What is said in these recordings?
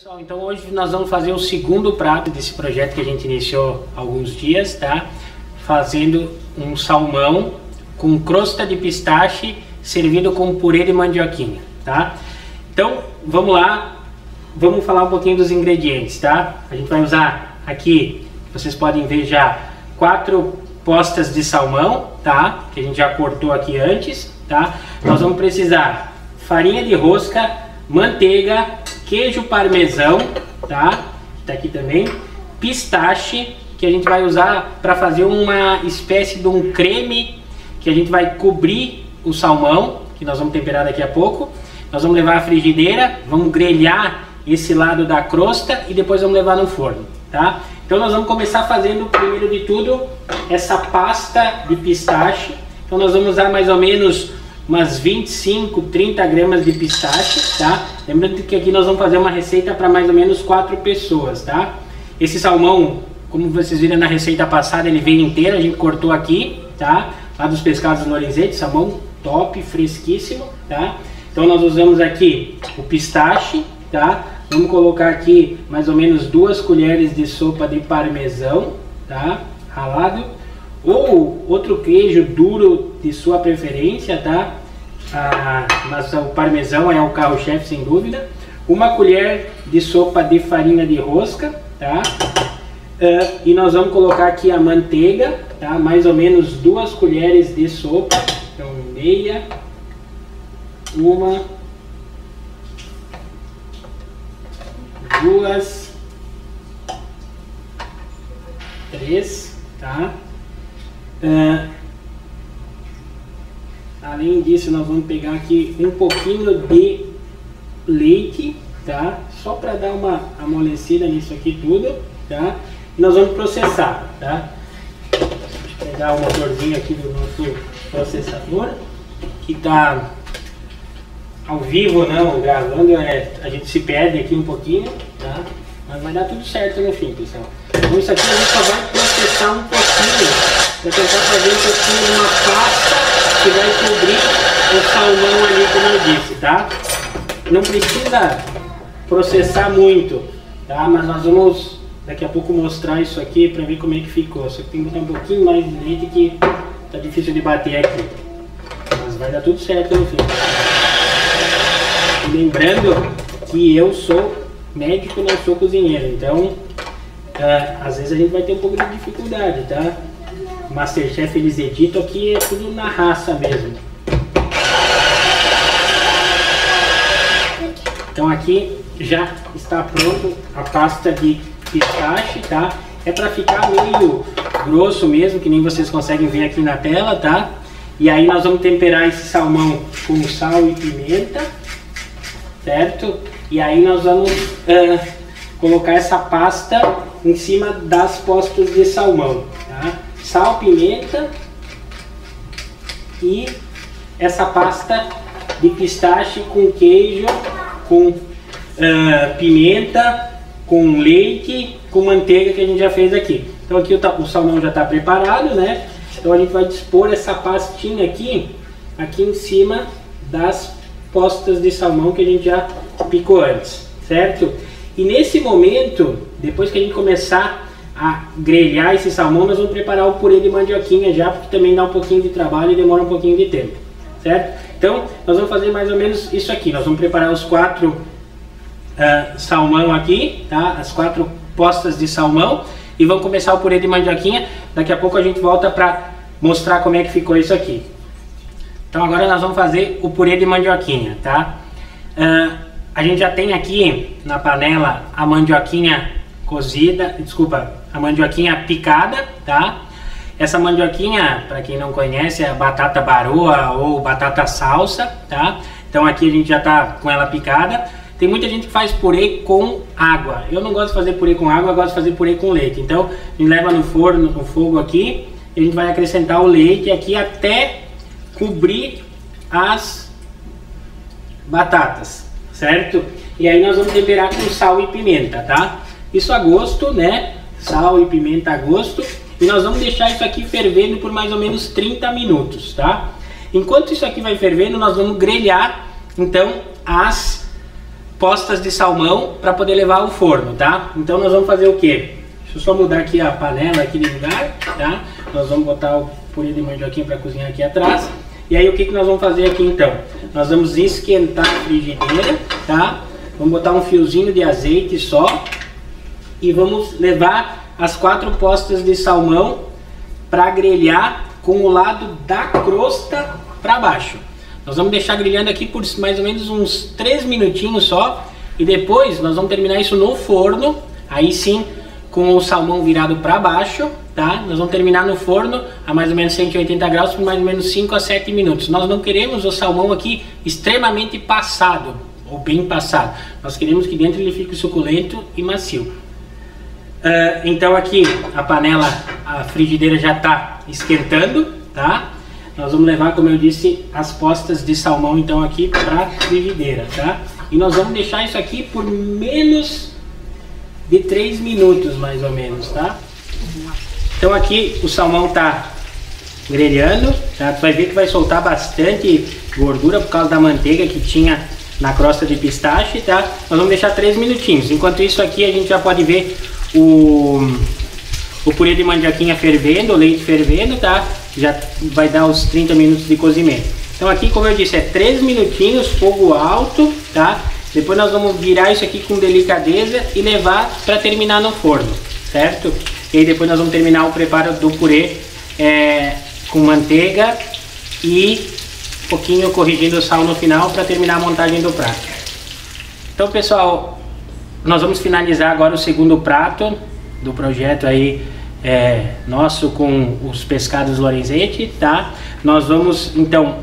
Pessoal, então hoje nós vamos fazer o segundo prato desse projeto que a gente iniciou há alguns dias, tá? Fazendo um salmão com crosta de pistache servido com purê de mandioquinha, tá? Então, vamos lá, vamos falar um pouquinho dos ingredientes, tá? A gente vai usar aqui, vocês podem ver já, 4 postas de salmão, tá? Que a gente já cortou aqui antes, tá? Nós vamos precisar farinha de rosca, manteiga, queijo parmesão, tá? Tá aqui também, pistache, que a gente vai usar para fazer uma espécie de um creme que a gente vai cobrir o salmão, que nós vamos temperar daqui a pouco. Nós vamos levar a frigideira, vamos grelhar esse lado da crosta e depois vamos levar no forno, tá? Então nós vamos começar fazendo, primeiro de tudo, essa pasta de pistache. Então nós vamos usar mais ou menos umas 25, 30 gramas de pistache, tá? Lembrando que aqui nós vamos fazer uma receita para mais ou menos 4 pessoas, tá? Esse salmão, como vocês viram na receita passada, ele veio inteiro, a gente cortou aqui, tá? Lá dos pescados Lorenzetti, salmão top, fresquíssimo, tá? Então nós usamos aqui o pistache, tá? Vamos colocar aqui mais ou menos 2 colheres de sopa de parmesão, tá? Ralado. Ou outro queijo duro de sua preferência, tá? Mas o parmesão é o carro-chefe sem dúvida. 1 colher de sopa de farinha de rosca, tá? E nós vamos colocar aqui a manteiga, tá? Mais ou menos 2 colheres de sopa, então meia, 1, 2, 3, tá? Além disso, nós vamos pegar aqui um pouquinho de leite, tá? Só para dar uma amolecida nisso aqui tudo, tá? E nós vamos processar, tá? Deixa eu pegar o motorzinho aqui do nosso processador, que tá ao vivo, não, gravando, a gente se perde aqui um pouquinho, tá? Mas vai dar tudo certo no fim, pessoal. Então isso aqui a gente só vai processar um pouquinho, para tentar fazer um pouquinho de uma pasta que vai cobrir o salmão ali, como eu disse, tá? Não precisa processar muito, tá? Mas nós vamos daqui a pouco mostrar isso aqui para ver como é que ficou. Só que tem que botar um pouquinho mais de leite que tá difícil de bater aqui. Mas vai dar tudo certo no fim. E lembrando que eu sou médico, não sou cozinheiro, então às vezes a gente vai ter um pouco de dificuldade, tá? Masterchef, eles editam aqui, é tudo na raça mesmo. Então aqui já está pronto a pasta de pistache, tá? É para ficar meio grosso mesmo, que nem vocês conseguem ver aqui na tela, tá? E aí nós vamos temperar esse salmão com sal e pimenta, certo? E aí nós vamos colocar essa pasta em cima das postas de salmão, tá? Sal, pimenta e essa pasta de pistache com queijo, com pimenta, com leite, com manteiga que a gente já fez aqui. Então aqui o salmão já está preparado, né? Então a gente vai dispor essa pastinha aqui em cima das postas de salmão que a gente já picou antes, certo? E nesse momento, depois que a gente começar a grelhar esse salmão, nós vamos preparar o purê de mandioquinha já, porque também dá um pouquinho de trabalho e demora um pouquinho de tempo, certo? Então nós vamos fazer mais ou menos isso aqui. Nós vamos preparar os 4 salmão aqui, tá? As 4 postas de salmão, e vamos começar o purê de mandioquinha. Daqui a pouco a gente volta para mostrar como é que ficou isso aqui. Então agora nós vamos fazer o purê de mandioquinha, tá? A gente já tem aqui na panela a mandioquinha cozida, desculpa, a mandioquinha picada, tá? Essa mandioquinha, para quem não conhece, é a batata baroa ou batata salsa, tá? Então aqui a gente já tá com ela picada. Tem muita gente que faz purê com água. Eu não gosto de fazer purê com água, eu gosto de fazer purê com leite. Então a gente leva no forno, no fogo aqui, e a gente vai acrescentar o leite aqui até cobrir as batatas, certo? E aí nós vamos temperar com sal e pimenta, tá? Isso a gosto, né? Sal e pimenta a gosto. E nós vamos deixar isso aqui fervendo por mais ou menos 30 minutos, tá? Enquanto isso aqui vai fervendo, nós vamos grelhar, então, as postas de salmão para poder levar ao forno, tá? Então nós vamos fazer o quê? Deixa eu só mudar aqui a panela aqui de lugar, tá? Nós vamos botar o purê de mandioquinha para cozinhar aqui atrás. E aí o que nós vamos fazer aqui então? Nós vamos esquentar a frigideira, tá? Vamos botar um fiozinho de azeite só e vamos levar as 4 postas de salmão para grelhar com o lado da crosta para baixo. Nós vamos deixar grelhando aqui por mais ou menos uns 3 minutinhos só e depois nós vamos terminar isso no forno, aí sim com o salmão virado para baixo, tá? Nós vamos terminar no forno a mais ou menos 180 graus por mais ou menos 5 a 7 minutos. Nós não queremos o salmão aqui extremamente passado ou bem passado. Nós queremos que dentro ele fique suculento e macio. Então aqui a panela, a frigideira já está esquentando, tá? Nós vamos levar, como eu disse, as postas de salmão então aqui para a frigideira, tá? E nós vamos deixar isso aqui por menos de 3 minutos mais ou menos, tá? Então aqui o salmão tá grelhando, tá? Tu vai ver que vai soltar bastante gordura por causa da manteiga que tinha na crosta de pistache, tá? Nós vamos deixar 3 minutinhos. Enquanto isso aqui a gente já pode ver o purê de mandioquinha fervendo, o leite fervendo, tá? Já vai dar os 30 minutos de cozimento. Então aqui, como eu disse, é 3 minutinhos, fogo alto, tá? Depois nós vamos virar isso aqui com delicadeza e levar para terminar no forno, certo? E aí depois nós vamos terminar o preparo do purê com manteiga e um pouquinho corrigindo o sal no final para terminar a montagem do prato. Então pessoal, nós vamos finalizar agora o segundo prato do projeto aí nosso com os pescados Lorenzetti, tá? Nós vamos então,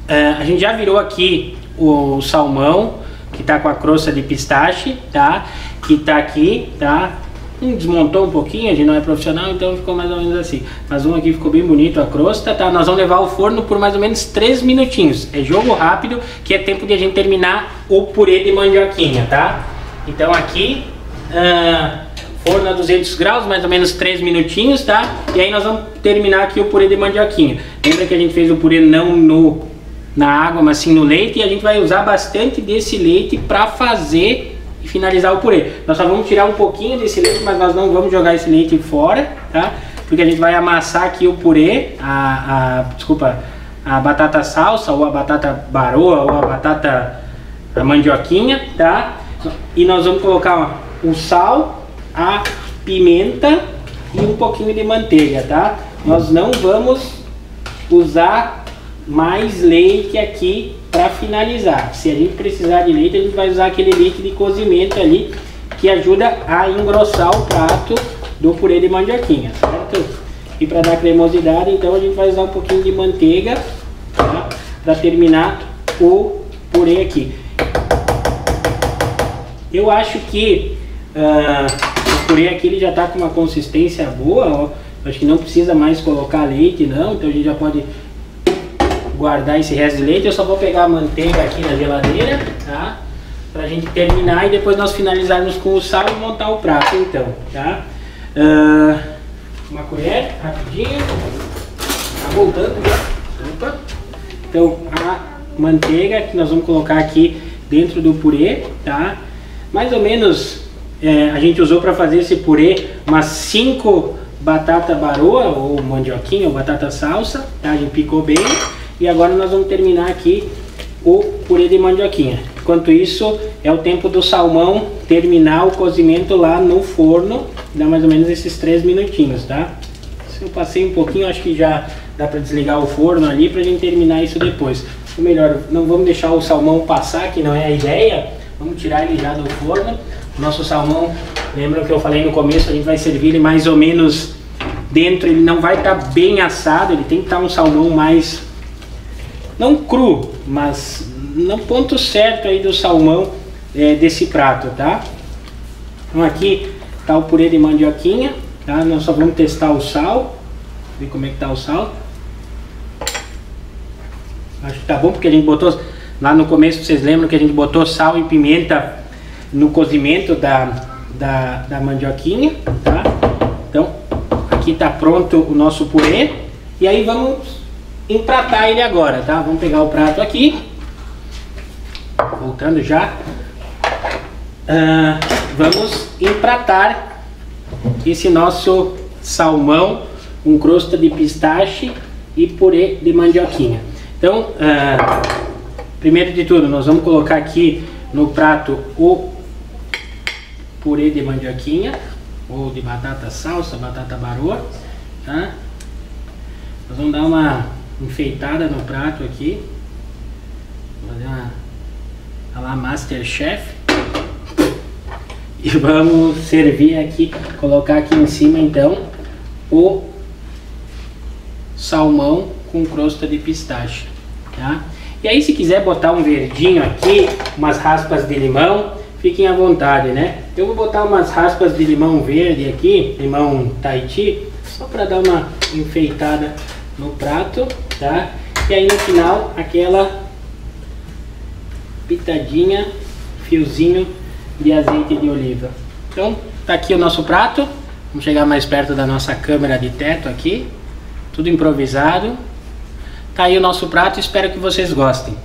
a gente já virou aqui o salmão que tá com a crosta de pistache, tá? Que tá aqui, tá? Desmontou um pouquinho, a gente não é profissional, então ficou mais ou menos assim. Mas aqui ficou bem bonito a crosta, tá? Nós vamos levar ao forno por mais ou menos 3 minutinhos. É jogo rápido, que é tempo de a gente terminar o purê de mandioquinha, tá? Então aqui, forno a 200 graus, mais ou menos 3 minutinhos, tá? E aí nós vamos terminar aqui o purê de mandioquinha. Lembra que a gente fez o purê não na água, mas sim no leite, e a gente vai usar bastante desse leite para fazer e finalizar o purê. Nós só vamos tirar um pouquinho desse leite, mas nós não vamos jogar esse leite fora, tá? Porque a gente vai amassar aqui o purê, desculpa, a batata salsa, ou a batata baroa, ou a mandioquinha, tá? E nós vamos colocar o sal, a pimenta e um pouquinho de manteiga, tá? Nós não vamos usar mais leite aqui para finalizar. Se a gente precisar de leite, a gente vai usar aquele leite de cozimento ali que ajuda a engrossar o prato do purê de mandioquinha, certo? E para dar cremosidade, então a gente vai usar um pouquinho de manteiga, tá? Para terminar o purê aqui. Eu acho que o purê aqui ele já está com uma consistência boa, ó. Acho que não precisa mais colocar leite não, então a gente já pode guardar esse resto de leite. Eu só vou pegar a manteiga aqui na geladeira, tá? Pra gente terminar e depois nós finalizarmos com o sal e montar o prato, então, tá? Uma colher, rapidinho. Tá voltando já. Opa. Então, a manteiga que nós vamos colocar aqui dentro do purê, tá? Mais ou menos, a gente usou para fazer esse purê umas 5 batata baroa, ou mandioquinha, ou batata salsa, tá? A gente picou bem. E agora nós vamos terminar aqui o purê de mandioquinha. Enquanto isso, é o tempo do salmão terminar o cozimento lá no forno. Dá mais ou menos esses 3 minutinhos, tá? Se eu passei um pouquinho, acho que já dá para desligar o forno ali pra gente terminar isso depois. Ou melhor, não vamos deixar o salmão passar, que não é a ideia. Vamos tirar ele já do forno. O nosso salmão, lembram que eu falei no começo, a gente vai servir ele mais ou menos dentro. Ele não vai estar bem assado, ele tem que estar um salmão mais... não cru, mas no ponto certo aí do salmão desse prato, tá? Então aqui tá o purê de mandioquinha, tá? Nós só vamos testar o sal, ver como é que tá o sal. Acho que tá bom porque a gente botou, lá no começo vocês lembram que a gente botou sal e pimenta no cozimento da mandioquinha, tá? Então aqui tá pronto o nosso purê e aí vamos empratar ele agora, tá? Vamos pegar o prato aqui, voltando já, vamos empratar esse nosso salmão com crosta de pistache e purê de mandioquinha. Então, primeiro de tudo, nós vamos colocar aqui no prato o purê de mandioquinha, ou de batata salsa, batata baroa, tá? Nós vamos dar uma enfeitada no prato aqui, vou fazer uma lá Masterchef, e vamos servir aqui, colocar aqui em cima então o salmão com crosta de pistache, tá? E aí, se quiser botar um verdinho aqui, umas raspas de limão, fiquem à vontade, né? Eu vou botar umas raspas de limão verde aqui, limão Tahiti, só para dar uma enfeitada no prato, tá? E aí no final, aquela pitadinha, fiozinho de azeite de oliva. Então, tá aqui o nosso prato. Vamos chegar mais perto da nossa câmera de teto aqui. Tudo improvisado. Tá aí o nosso prato, espero que vocês gostem.